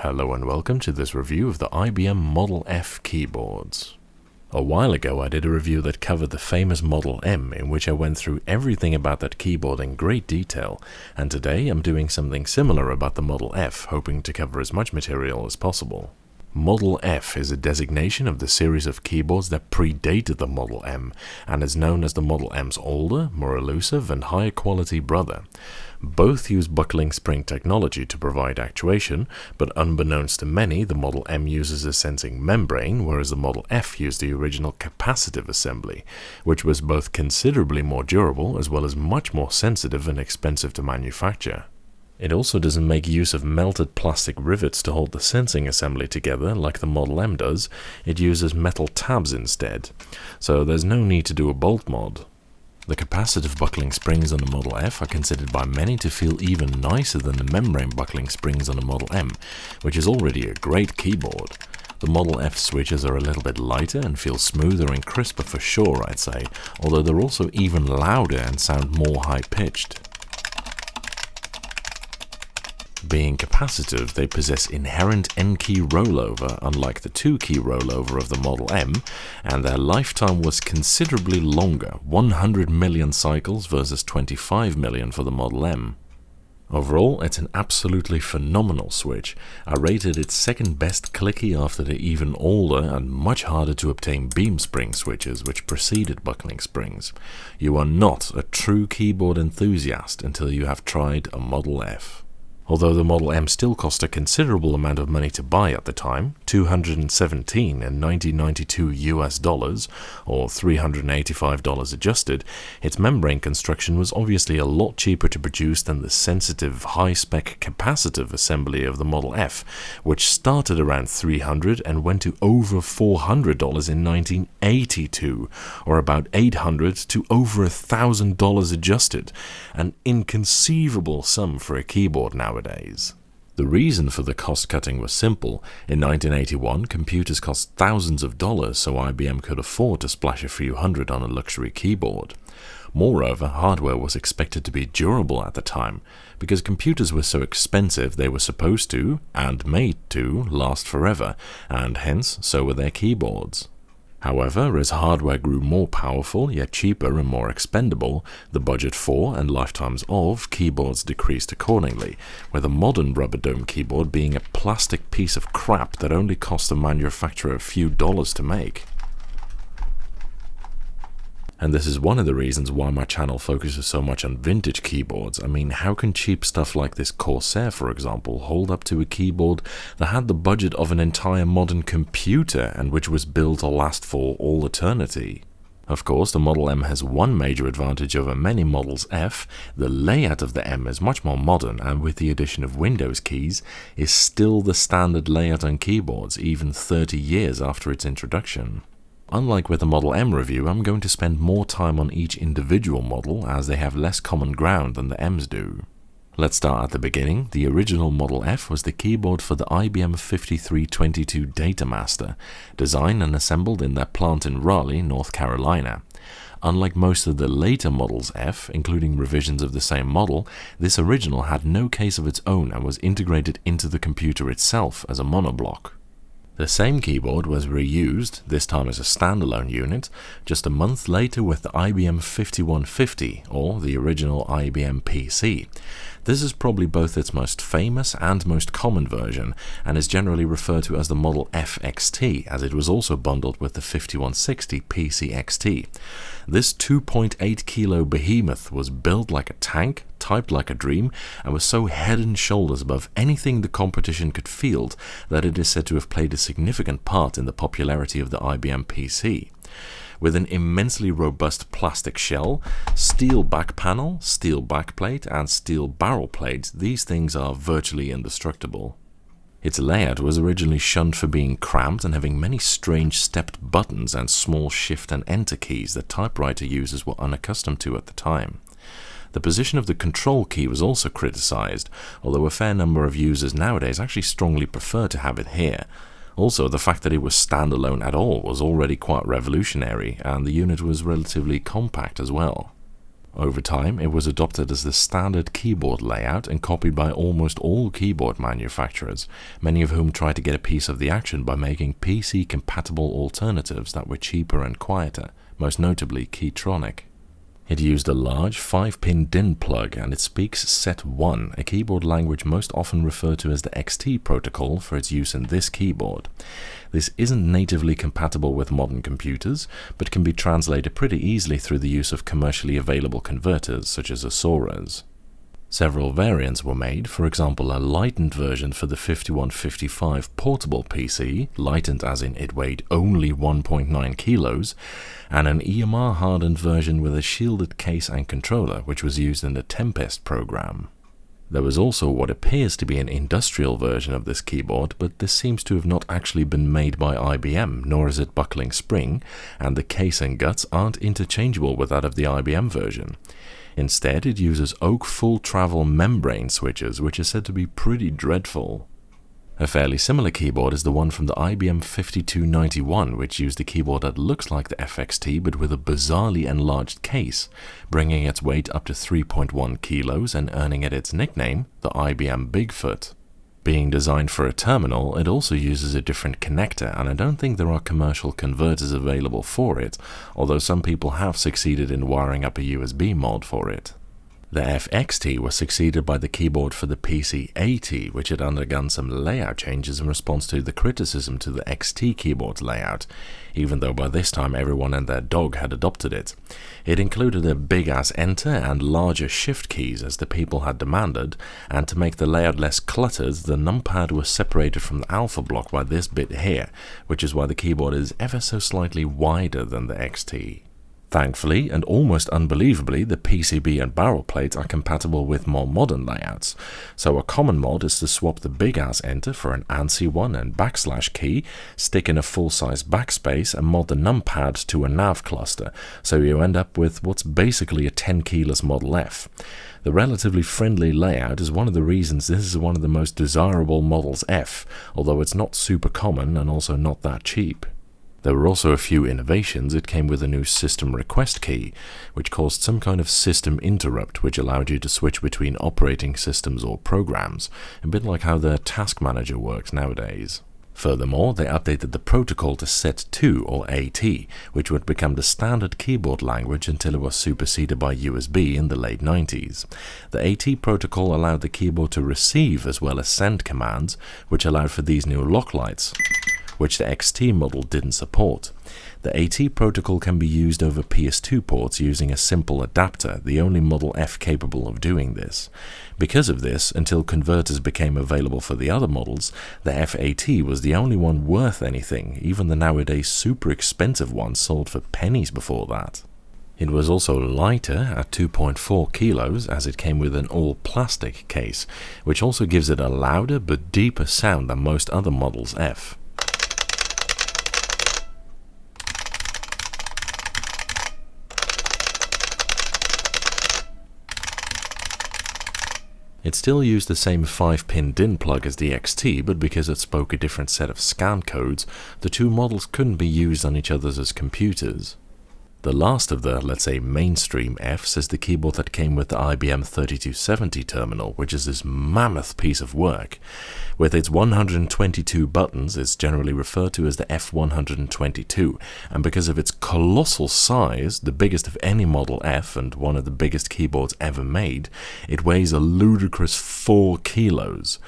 Hello and welcome to this review of the IBM Model F keyboards. A while ago I did a review that covered the famous Model M, in which I went through everything about that keyboard in great detail, and today I'm doing something similar about the Model F, hoping to cover as much material as possible. Model F is a designation of the series of keyboards that predated the Model M, and is known as the Model M's older, more elusive and higher quality brother. Both use buckling spring technology to provide actuation, but unbeknownst to many, the Model M uses a sensing membrane, whereas the Model F used the original capacitive assembly, which was both considerably more durable as well as much more sensitive and expensive to manufacture. It also doesn't make use of melted plastic rivets to hold the sensing assembly together like the Model M does. It uses metal tabs instead, so there's no need to do a bolt mod. The capacitive buckling springs on the Model F are considered by many to feel even nicer than the membrane buckling springs on the Model M, which is already a great keyboard. The Model F switches are a little bit lighter and feel smoother and crisper for sure, I'd say, although they're also even louder and sound more high-pitched. Being capacitive, they possess inherent N-key rollover, unlike the 2-key rollover of the Model M, and their lifetime was considerably longer, 100 million cycles versus 25 million for the Model M. Overall, it's an absolutely phenomenal switch. I rated it second best clicky after the even older and much harder to obtain beam spring switches which preceded buckling springs. You are not a true keyboard enthusiast until you have tried a Model F. Although the Model M still cost a considerable amount of money to buy at the time, $217 in 1992 US dollars, or $385 adjusted, its membrane construction was obviously a lot cheaper to produce than the sensitive, high-spec capacitive assembly of the Model F, which started around $300 and went to over $400 in 1982, or about $800 to over $1,000 adjusted, an inconceivable sum for a keyboard nowadays. The reason for the cost cutting was simple. In 1981, computers cost thousands of dollars, so IBM could afford to splash a few hundred on a luxury keyboard. Moreover, hardware was expected to be durable at the time. Because computers were so expensive, they were supposed to, and made to, last forever, and hence so were their keyboards. However, as hardware grew more powerful, yet cheaper and more expendable, the budget for, and lifetimes of, keyboards decreased accordingly, with a modern rubber dome keyboard being a plastic piece of crap that only cost the manufacturer a few dollars to make. And this is one of the reasons why my channel focuses so much on vintage keyboards. I mean, how can cheap stuff like this Corsair, for example, hold up to a keyboard that had the budget of an entire modern computer and which was built to last for all eternity? Of course, the Model M has one major advantage over many Models F. The layout of the M is much more modern, and with the addition of Windows keys, is still the standard layout on keyboards even 30 years after its introduction. Unlike with the Model M review, I'm going to spend more time on each individual model as they have less common ground than the M's do. Let's start at the beginning. The original Model F was the keyboard for the IBM 5322 Datamaster, designed and assembled in their plant in Raleigh, North Carolina. Unlike most of the later Models F, including revisions of the same model, this original had no case of its own and was integrated into the computer itself as a monoblock. The same keyboard was reused, this time as a standalone unit, just a month later with the IBM 5150, or the original IBM PC. This is probably both its most famous and most common version, and is generally referred to as the Model F XT, as it was also bundled with the 5160 PC XT. This 2.8 kilo behemoth was built like a tank, typed like a dream, and was so head and shoulders above anything the competition could field that it is said to have played a significant part in the popularity of the IBM PC. With an immensely robust plastic shell, steel back panel, steel backplate, and steel barrel plates, these things are virtually indestructible. Its layout was originally shunned for being cramped and having many strange stepped buttons and small shift and enter keys that typewriter users were unaccustomed to at the time. The position of the control key was also criticized, although a fair number of users nowadays actually strongly prefer to have it here. Also, the fact that it was standalone at all was already quite revolutionary, and the unit was relatively compact as well. Over time, it was adopted as the standard keyboard layout and copied by almost all keyboard manufacturers, many of whom tried to get a piece of the action by making PC-compatible alternatives that were cheaper and quieter, most notably Keytronic. It used a large 5-pin DIN plug, and it speaks Set1, a keyboard language most often referred to as the XT protocol for its use in this keyboard. This isn't natively compatible with modern computers, but can be translated pretty easily through the use of commercially available converters such as Ausoras. Several variants were made, for example a lightened version for the 5155 Portable PC, lightened as in it weighed only 1.9 kilos, and an EMR hardened version with a shielded case and controller, which was used in the Tempest program. There was also what appears to be an industrial version of this keyboard, but this seems to have not actually been made by IBM, nor is it buckling spring, and the case and guts aren't interchangeable with that of the IBM version. Instead, it uses oak full-travel membrane switches, which are said to be pretty dreadful. A fairly similar keyboard is the one from the IBM 5291, which used a keyboard that looks like the F XT but with a bizarrely enlarged case, bringing its weight up to 3.1 kilos and earning it its nickname, the IBM Bigfoot. Being designed for a terminal, it also uses a different connector, and I don't think there are commercial converters available for it, although some people have succeeded in wiring up a USB mod for it. The F XT was succeeded by the keyboard for the PC AT, which had undergone some layout changes in response to the criticism to the XT keyboard's layout, even though by this time everyone and their dog had adopted it. It included a big-ass enter and larger shift keys as the people had demanded, and to make the layout less cluttered, the numpad was separated from the alpha block by this bit here, which is why the keyboard is ever so slightly wider than the XT. Thankfully, and almost unbelievably, the PCB and barrel plates are compatible with more modern layouts, so a common mod is to swap the big-ass enter for an ANSI one and backslash key, stick in a full-size backspace and mod the numpad to a nav cluster, so you end up with what's basically a 10-keyless Model F. The relatively friendly layout is one of the reasons this is one of the most desirable Models F, although it's not super common and also not that cheap. There were also a few innovations. It came with a new system request key, which caused some kind of system interrupt, which allowed you to switch between operating systems or programs, a bit like how the task manager works nowadays. Furthermore, they updated the protocol to Set2 or AT, which would become the standard keyboard language until it was superseded by USB in the late 90s. The AT protocol allowed the keyboard to receive as well as send commands, which allowed for these new lock lights, which the XT model didn't support. The AT protocol can be used over PS2 ports using a simple adapter, the only Model F capable of doing this. Because of this, until converters became available for the other models, the FAT was the only one worth anything, even the nowadays super expensive ones sold for pennies before that. It was also lighter at 2.4 kilos as it came with an all-plastic case, which also gives it a louder but deeper sound than most other Models F. It still used the same 5-pin DIN plug as the XT, but because it spoke a different set of scan codes, the two models couldn't be used on each other's as computers. The last of the, let's say, mainstream Fs is the keyboard that came with the IBM 3270 terminal, which is this mammoth piece of work. With its 122 buttons, it's generally referred to as the F122, and because of its colossal size, the biggest of any Model F and one of the biggest keyboards ever made, it weighs a ludicrous 4 kilos.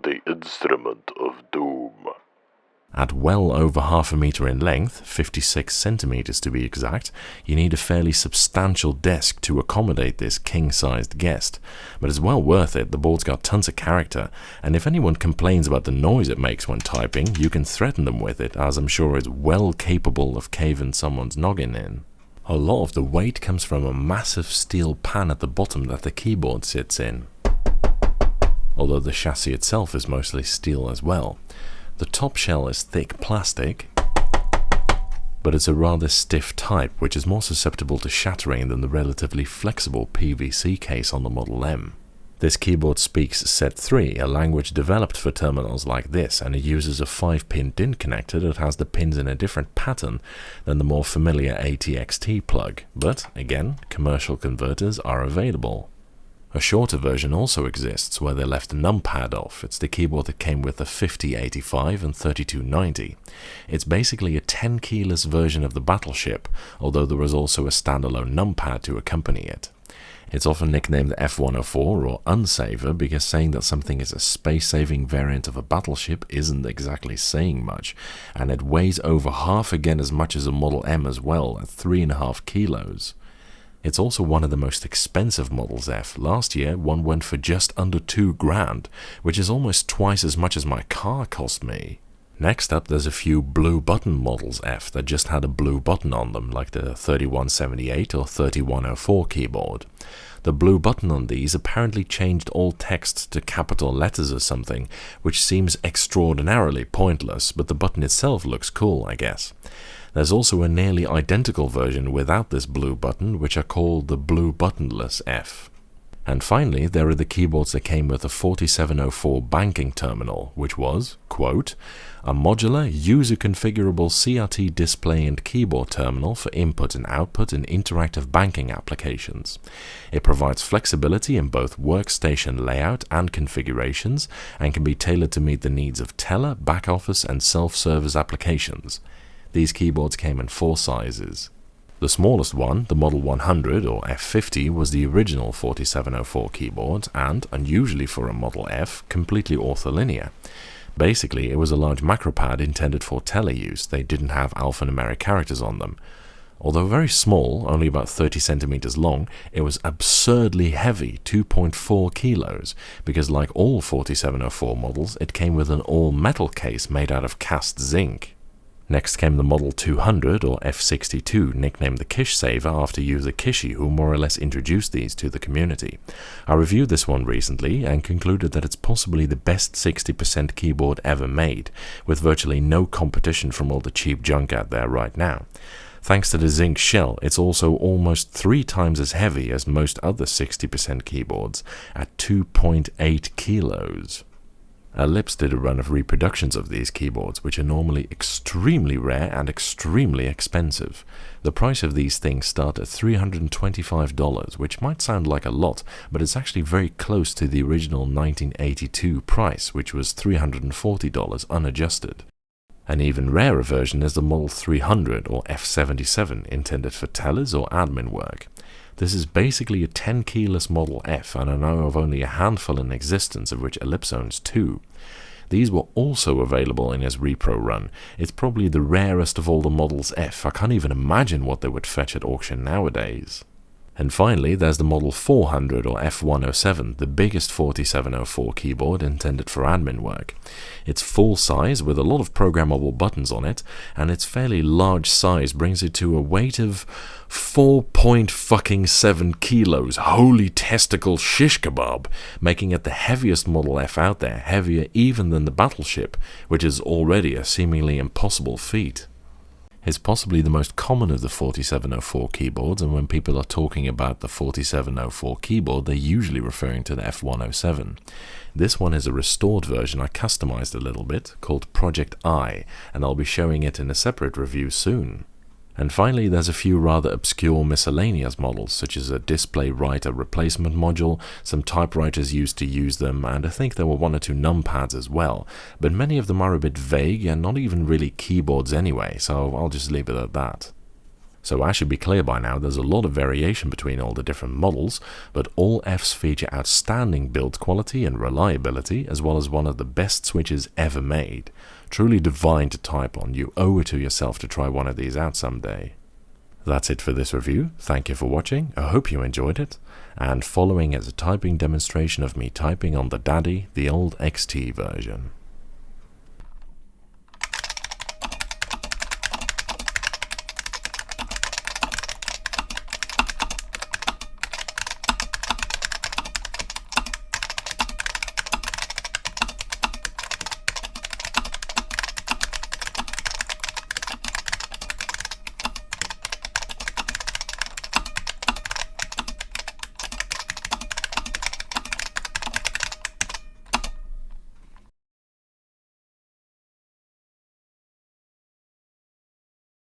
The instrument of doom. At well over half a meter in length, 56 centimeters to be exact, you need a fairly substantial desk to accommodate this king-sized guest. But it's well worth it, the board's got tons of character, and if anyone complains about the noise it makes when typing, you can threaten them with it, as I'm sure it's well capable of caving someone's noggin in. A lot of the weight comes from a massive steel pan at the bottom that the keyboard sits in, although the chassis itself is mostly steel as well. The top shell is thick plastic, but it's a rather stiff type, which is more susceptible to shattering than the relatively flexible PVC case on the Model M. This keyboard speaks Set3, a language developed for terminals like this, and it uses a 5-pin DIN connector that has the pins in a different pattern than the more familiar ATXT plug, but again, commercial converters are available. A shorter version also exists where they left the numpad off. It's the keyboard that came with the 5085 and 3290. It's basically a 10-keyless version of the Battleship, although there was also a standalone numpad to accompany it. It's often nicknamed F104 or Unsaver because saying that something is a space-saving variant of a battleship isn't exactly saying much, and it weighs over half again as much as a Model M as well, at 3.5 kilos. It's also one of the most expensive Models F. Last year, one went for just under $2,000, which is almost twice as much as my car cost me. Next up, there's a few blue button Models F that just had a blue button on them, like the 3178 or 3104 keyboard. The blue button on these apparently changed all text to capital letters or something, which seems extraordinarily pointless, but the button itself looks cool, I guess. There's also a nearly identical version without this blue button, which are called the blue buttonless F. And finally, there are the keyboards that came with the 4704 banking terminal, which was, quote, a modular, user-configurable CRT display and keyboard terminal for input and output in interactive banking applications. It provides flexibility in both workstation layout and configurations and can be tailored to meet the needs of teller, back office, and self-service applications. These keyboards came in 4 sizes. The smallest one, the Model 100 or F50, was the original 4704 keyboard and, unusually for a Model F, completely ortholinear. Basically, it was a large macropad intended for tele use. They didn't have alphanumeric characters on them. Although very small, only about 30 centimeters long, it was absurdly heavy, 2.4 kilos, because like all 4704 models, it came with an all-metal case made out of cast zinc. Next came the Model 200 or F62, nicknamed the Kishsaver after user Kishi, who more or less introduced these to the community. I reviewed this one recently and concluded that it's possibly the best 60% keyboard ever made, with virtually no competition from all the cheap junk out there right now. Thanks to the zinc shell, it's also almost 3 times as heavy as most other 60% keyboards, at 2.8 kilos. Alps did a run of reproductions of these keyboards, which are normally extremely rare and extremely expensive. The price of these things start at $325, which might sound like a lot, but it's actually very close to the original 1982 price, which was $340 unadjusted. An even rarer version is the Model 300 or F77, intended for tellers or admin work. This is basically a 10-keyless Model F, and I know of only a handful in existence, of which Alps owns 2. These were also available in his repro run. It's probably the rarest of all the Models F. I can't even imagine what they would fetch at auction nowadays. And finally, there's the Model 400 or F107, the biggest 4704 keyboard intended for admin work. It's full size with a lot of programmable buttons on it, and its fairly large size brings it to a weight of 4.7 kilos. Holy testicle shish kebab, making it the heaviest Model F out there, heavier even than the Battleship, which is already a seemingly impossible feat. It's possibly the most common of the 4704 keyboards, and when people are talking about the 4704 keyboard, they're usually referring to the F107. This one is a restored version I customized a little bit, called Project I, and I'll be showing it in a separate review soon. And finally, there's a few rather obscure miscellaneous models, such as a display writer replacement module, some typewriters used to use them, and I think there were 1 or 2 numpads as well, but many of them are a bit vague and not even really keyboards anyway, so I'll just leave it at that. So as should be clear by now, there's a lot of variation between all the different models, but all Fs feature outstanding build quality and reliability, as well as one of the best switches ever made. Truly divine to type on. You owe it to yourself to try one of these out someday. That's it for this review. Thank you for watching. I hope you enjoyed it. And following is a typing demonstration of me typing on the Daddy, the old XT version.